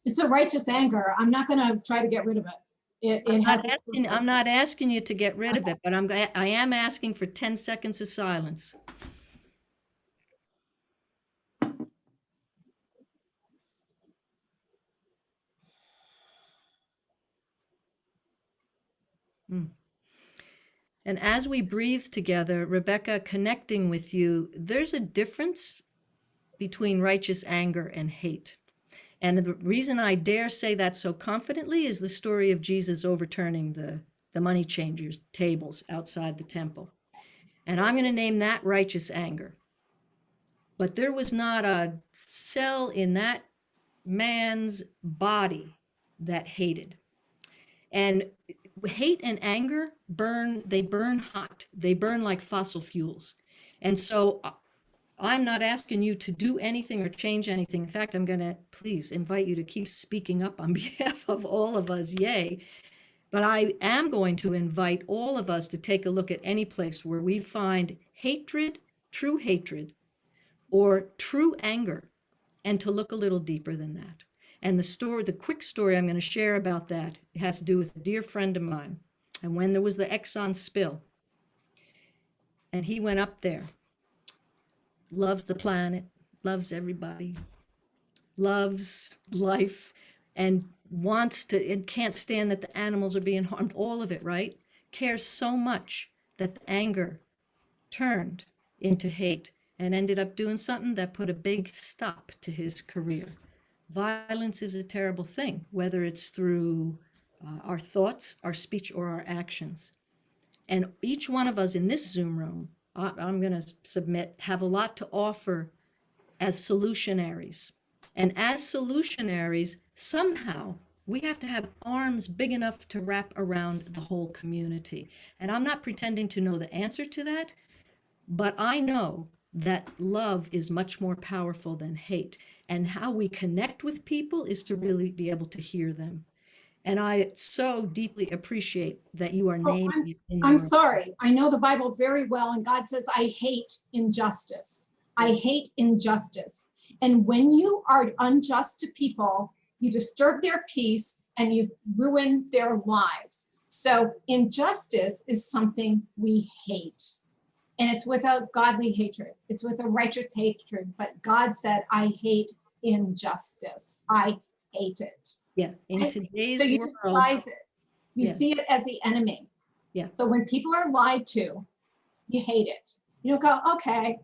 S5: It's a righteous anger. I'm not going to try to get rid of it.
S2: I'm not asking you to get rid of it, but I am asking for 10 seconds of silence. And as we breathe together, Rebecca, connecting with you, there's a difference between righteous anger and hate. And the reason I dare say that so confidently is the story of Jesus overturning the money changers' tables outside the temple. And I'm going to name that righteous anger. But there was not a cell in that man's body that hated. And hate and anger they burn hot. They burn like fossil fuels. And so I'm not asking you to do anything or change anything. In fact, I'm going to please invite you to keep speaking up on behalf of all of us. Yay. But I am going to invite all of us to take a look at any place where we find hatred, or true anger, and to look a little deeper than that. And the quick story I'm going to share about that has to do with a dear friend of mine. And when there was the Exxon spill, and he went up there, loves the planet, loves everybody, loves life, and can't stand that the animals are being harmed, all of it, right? Cares so much that the anger turned into hate and ended up doing something that put a big stop to his career. Violence is a terrible thing, whether it's through our thoughts, our speech, or our actions. And each one of us in this Zoom room, I'm going to submit, have a lot to offer as solutionaries. And as solutionaries, somehow we have to have arms big enough to wrap around the whole community. And I'm not pretending to know the answer to that, but I know that love is much more powerful than hate. And how we connect with people is to really be able to hear them. And I so deeply appreciate that you are
S5: Oh,
S2: naming it in
S5: I'm
S2: your.
S5: sorry. I know the Bible very well, and God says, I hate injustice. I hate injustice. And when you are unjust to people, you disturb their peace and you ruin their lives. So injustice is something we hate. And it's with a godly hatred. It's with a righteous hatred. But God said, I hate injustice. I hate it.
S2: Yeah, in
S5: Right?
S2: today's
S5: So you
S2: world,
S5: despise it. You
S2: Yeah.
S5: see it as the enemy.
S2: Yeah.
S5: So when people are lied to, you hate it. You don't go, okay,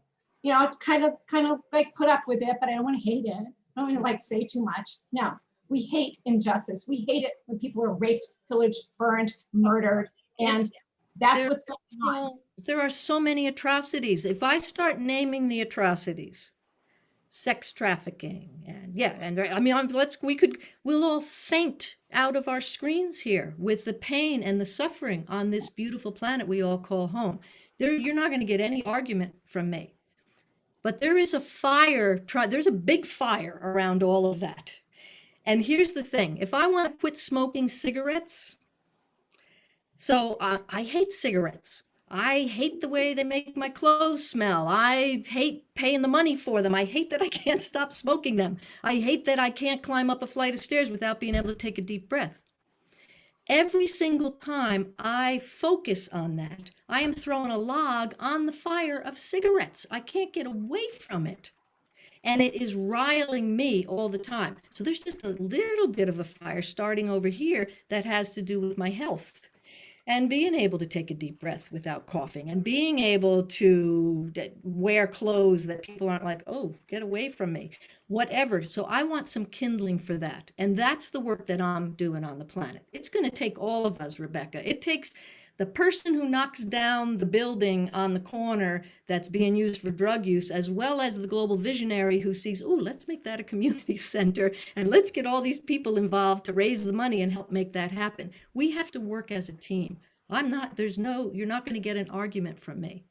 S5: kind of like put up with it, but I don't want to hate it. I don't want to like say too much. No, we hate injustice. We hate it when people are raped, pillaged, burned, murdered, and that's
S2: there
S5: what's going on.
S2: there are so many atrocities. If I start naming the atrocities, sex trafficking, and I mean, we'll all faint out of our screens here with the pain and the suffering on this beautiful planet we all call home. You're not going to get any argument from me. But there is a fire, there's a big fire around all of that. And here's the thing, if I want to quit smoking cigarettes, so I hate cigarettes. I hate the way they make my clothes smell. I hate paying the money for them. I hate that I can't stop smoking them. I hate that I can't climb up a flight of stairs without being able to take a deep breath. Every single time I focus on that, I am throwing a log on the fire of cigarettes. I can't get away from it. And it is riling me all the time. So there's just a little bit of a fire starting over here that has to do with my health. And being able to take a deep breath without coughing, and being able to wear clothes that people aren't like, oh, get away from me, whatever. So I want some kindling for that. And that's the work that I'm doing on the planet. It's going to take all of us, Rebecca. It takes the person who knocks down the building on the corner that's being used for drug use, as well as the global visionary who sees, oh, let's make that a community center and let's get all these people involved to raise the money and help make that happen. We have to work as a team. You're not going to get an argument from me.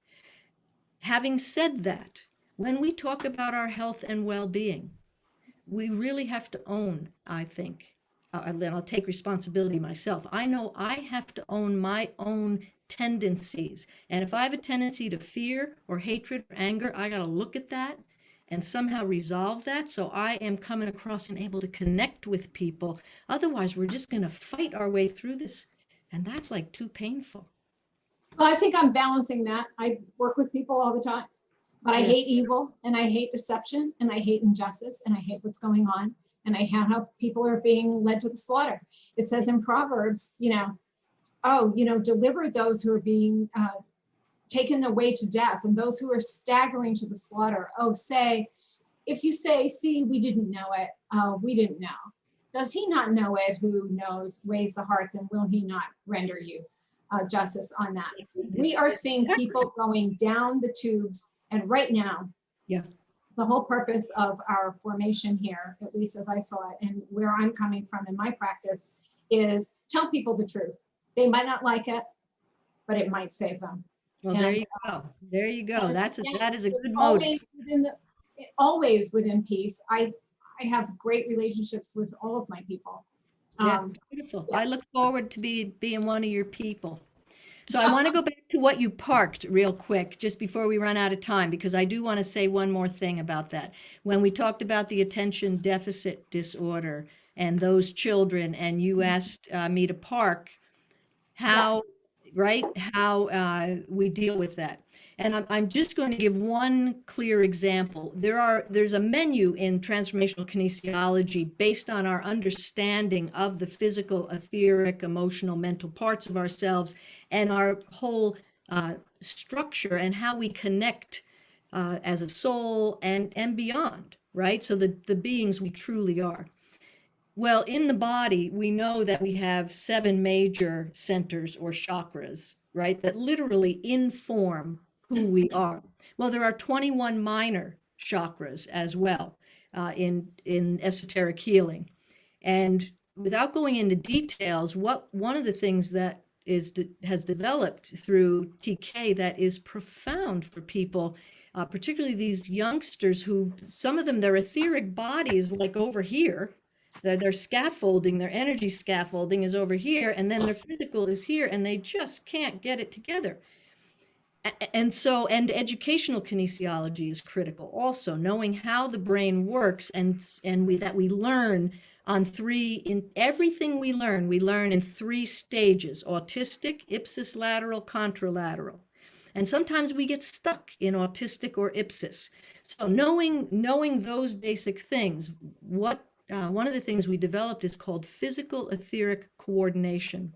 S2: Having said that, when we talk about our health and well-being, we really have to own, I think, then I'll take responsibility myself. I know I have to own my own tendencies. And if I have a tendency to fear or hatred or anger, I got to look at that and somehow resolve that. So I am coming across and able to connect with people. Otherwise, we're just going to fight our way through this. And that's like too painful.
S5: Well, I think I'm balancing that. I work with people all the time, but I hate evil and I hate deception and I hate injustice and I hate what's going on. And I hate how people are being led to the slaughter. It says in Proverbs, deliver those who are being taken away to death and those who are staggering to the slaughter. If you say, see, we didn't know it, we didn't know. Does he not know it who weighs the hearts, and will he not render you justice on that? We are seeing people going down the tubes, and right now, the whole purpose of our formation here, at least as I saw it, and where I'm coming from in my practice, is tell people the truth. They might not like it, but it might save them.
S2: Well, there you go. There you go. That is a good motive.
S5: Always within peace. I have great relationships with all of my people.
S2: Beautiful. I look forward to being one of your people. So I want to go back to what you parked real quick, just before we run out of time, because I do want to say one more thing about that. When we talked about the attention deficit disorder and those children, and you asked me to park how we deal with that. And I'm just going to give one clear example. There's a menu in transformational kinesiology based on our understanding of the physical, etheric, emotional, mental parts of ourselves and our whole structure and how we connect as a soul and beyond, right? So the beings we truly are. Well, in the body, we know that we have 7 major centers or chakras, right? That literally inform who we are. Well, there are 21 minor chakras as well in esoteric healing. And without going into details, one of the things that has developed through TK that is profound for people, particularly these youngsters who, some of them, their etheric body is like over here. Their scaffolding, their energy scaffolding is over here, and then their physical is here, and they just can't get it together. And educational kinesiology is critical also, knowing how the brain works, and we learn on in everything we learn in 3 stages: autistic, ipsis lateral, contralateral. And sometimes we get stuck in autistic or ipsis. So knowing those basic things, one of the things we developed is called physical etheric coordination.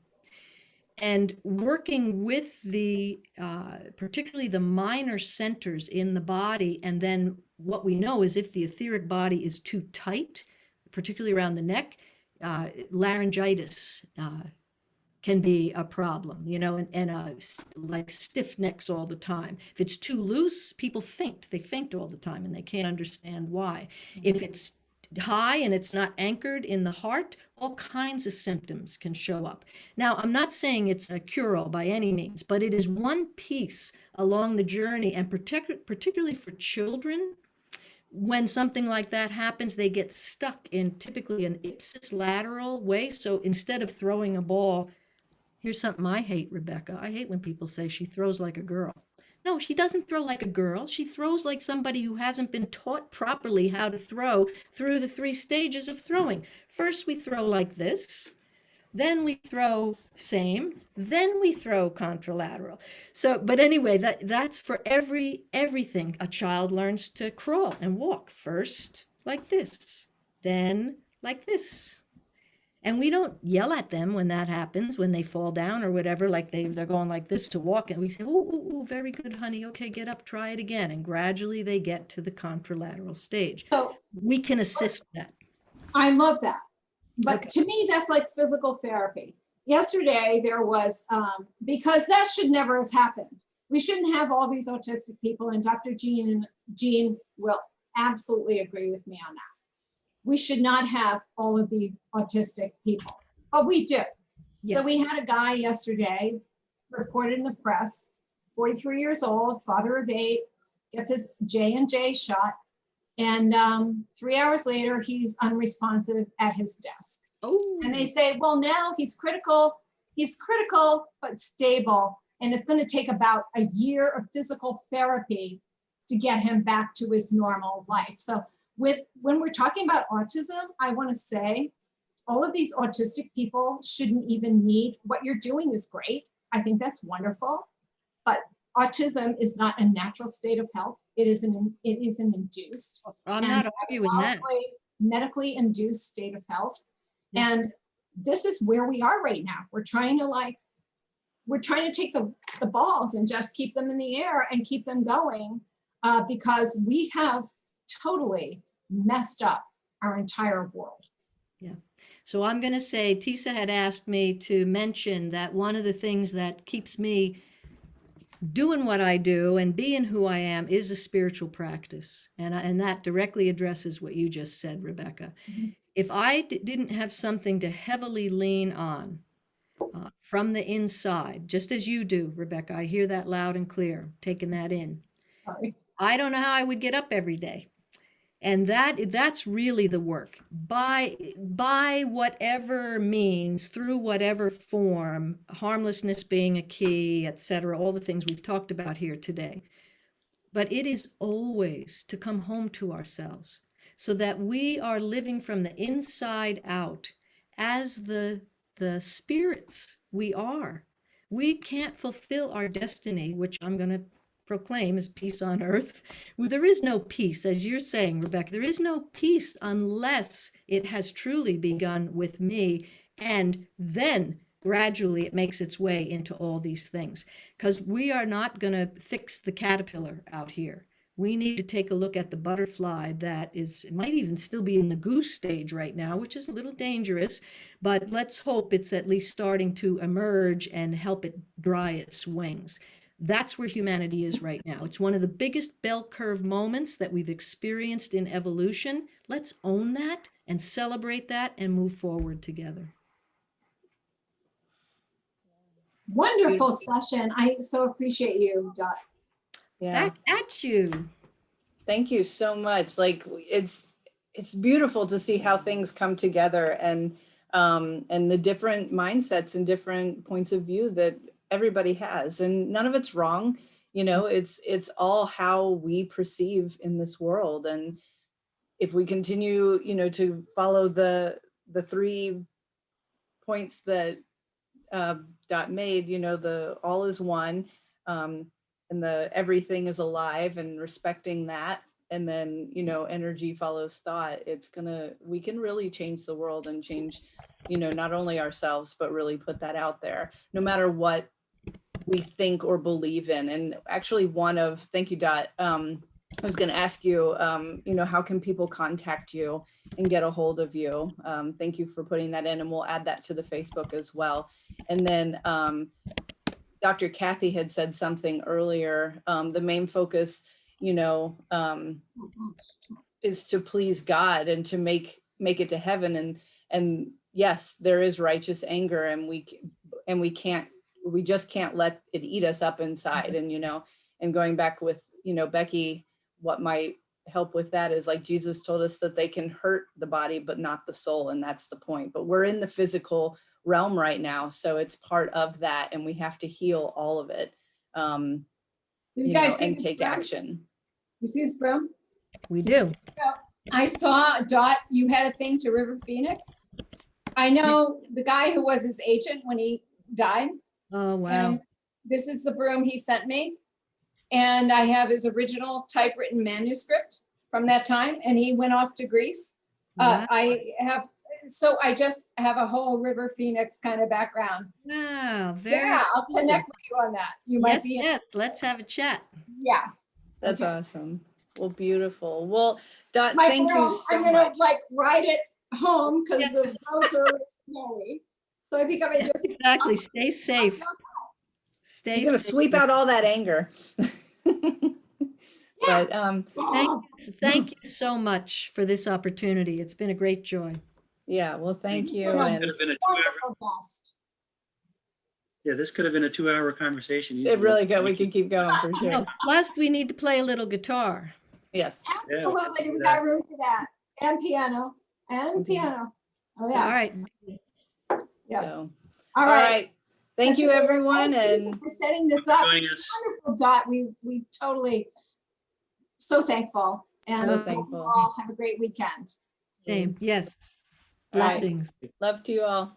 S2: And working with the particularly the minor centers in the body, and then what we know is if the etheric body is too tight, particularly around the neck, laryngitis can be a problem, like stiff necks all the time. If it's too loose, people faint. They faint all the time, and they can't understand why. If it's high and it's not anchored in the heart, all kinds of symptoms can show up. Now, I'm not saying it's a cure-all by any means, but it is one piece along the journey, and particularly for children, when something like that happens, they get stuck in typically an ipsis lateral way. So instead of throwing a ball, here's something I hate, Rebecca. I hate when people say she throws like a girl. No, she doesn't throw like a girl. She throws like somebody who hasn't been taught properly how to throw through the 3 stages of throwing. First, we throw like this. Then we throw same. Then we throw contralateral. So, but anyway, that's for everything. A child learns to crawl and walk first like this, then like this. And we don't yell at them when that happens, when they fall down or whatever, like they're going like this to walk. And we say, oh, very good, honey. Okay, get up, try it again. And gradually they get to the contralateral stage.
S5: So
S2: We can assist that.
S5: I love that. But
S2: Okay.
S5: to me, that's like physical therapy. Yesterday, there was, because that should never have happened. We shouldn't have all these autistic people, and Dr. Jean will absolutely agree with me on that. We should not have all of these autistic people, but we do.
S2: Yeah.
S5: So we had a guy yesterday, reported in the press, 43 years old, father of 8, gets his J&J shot. And 3 hours later, he's unresponsive at his desk.
S2: Oh,
S5: And they say, well, now he's critical, but stable. And it's going to take about a year of physical therapy to get him back to his normal life. So when we're talking about autism, I want to say all of these autistic people shouldn't even need, what you're doing is great. I think that's wonderful. But autism is not a natural state of health. It is an induced.
S2: I'm not arguing that.
S5: Medically induced state of health. Yeah. And this is where we are right now. We're trying to take the balls and just keep them in the air and keep them going because we have totally messed up our entire world.
S2: Yeah. So I'm going to say, Tisa had asked me to mention that one of the things that keeps me doing what I do and being who I am is a spiritual practice. And that directly addresses what you just said, Rebecca. Mm-hmm. If I didn't have something to heavily lean on from the inside, just as you do, Rebecca, I hear that loud and clear, taking that in.
S5: Sorry.
S2: I don't know how I would get up every day. And that's really the work. By whatever means, through whatever form, harmlessness being a key, etc., all the things we've talked about here today. But it is always to come home to ourselves so that we are living from the inside out as the spirits we are. We can't fulfill our destiny, which I'm going to proclaim is peace on earth. Well, there is no peace, as you're saying, Rebecca. There is no peace unless it has truly begun with me, and then gradually it makes its way into all these things. Because we are not going to fix the caterpillar out here. We need to take a look at the butterfly that it might even still be in the goose stage right now, which is a little dangerous, but let's hope it's at least starting to emerge and help it dry its wings. That's where humanity is right now. It's one of the biggest bell curve moments that we've experienced in evolution. Let's own that and celebrate that and move forward together.
S5: Wonderful session. I so appreciate you, Dot.
S1: Yeah.
S2: Back at you.
S1: Thank you so much. Like it's beautiful to see how things come together and the different mindsets and different points of view that everybody has. And none of it's wrong. You know, it's all how we perceive in this world. And if we continue, you know, to follow the 3 points that Dot made, you know, the all is one, and the everything is alive, and respecting that, and then, you know, energy follows thought. We can really change the world and change, you know, not only ourselves, but really put that out there, no matter what we think or believe in. And actually thank you, Dot. I was going to ask you, you know, how can people contact you and get a hold of you? Thank you for putting that in, and we'll add that to the Facebook as well. And then Dr. Kathy had said something earlier. The main focus, you know, is to please God and to make it to heaven. And yes, there is righteous anger, and we just can't let it eat us up inside. And, you know, and going back with, you know, Becky, what might help with that is, like, Jesus told us that they can hurt the body, but not the soul. And that's the point. But we're in the physical realm right now. So it's part of that. And we have to heal all of it,
S5: You guys see
S1: and
S5: this
S1: take
S5: broom?
S1: action.
S5: You see this broom?
S2: We do.
S5: I saw, Dot, you had a thing to River Phoenix. I know the guy who was his agent when he died.
S2: Oh, wow.
S5: And this is the broom he sent me. And I have his original typewritten manuscript from that time, and he went off to Greece.
S2: Wow.
S5: I just have a whole River Phoenix kind of background.
S2: Wow. Very
S5: Yeah, I'll
S2: cool.
S5: connect with you on that. You might
S2: Yes,
S5: be,
S2: yes. Let's have a chat.
S5: yeah.
S1: That's
S5: Okay.
S1: awesome. Well, beautiful. Well, Dot,
S5: My
S1: thank you
S5: broom,
S1: so
S5: I'm gonna
S1: much.
S5: like ride it home because the roads are a little snowy. So I think I may just.
S2: Exactly. Stay safe. Stay
S1: She's gonna
S2: safe.
S1: sweep out all that anger. But
S2: Thank you so much for this opportunity. It's been a great joy.
S1: yeah, well, thank you.
S5: This
S1: And
S3: Could have been a 2-hour,
S5: Wonderful guest.
S3: yeah, this could have been a 2-hour conversation.
S1: it
S3: easily.
S1: really good. We can keep going for sure.
S2: Oh, plus, we need to play a little guitar.
S1: Yes.
S3: Yeah,
S5: Absolutely,
S3: do
S5: we
S3: that.
S5: got room for that. And piano, and piano. Oh,
S2: All
S5: yeah,
S2: right.
S5: yeah.
S1: So,
S5: All right.
S1: Thank you,
S5: Educator,
S1: everyone.
S5: thanks, Susan,
S1: And
S5: for setting this
S3: For
S5: up.
S3: joining us.
S5: Wonderful, Dot. We totally, so thankful. And
S1: So
S5: hope
S1: thankful.
S5: you all have a great weekend.
S2: Same. Yes.
S1: All right.
S2: Blessings.
S1: Love to you all.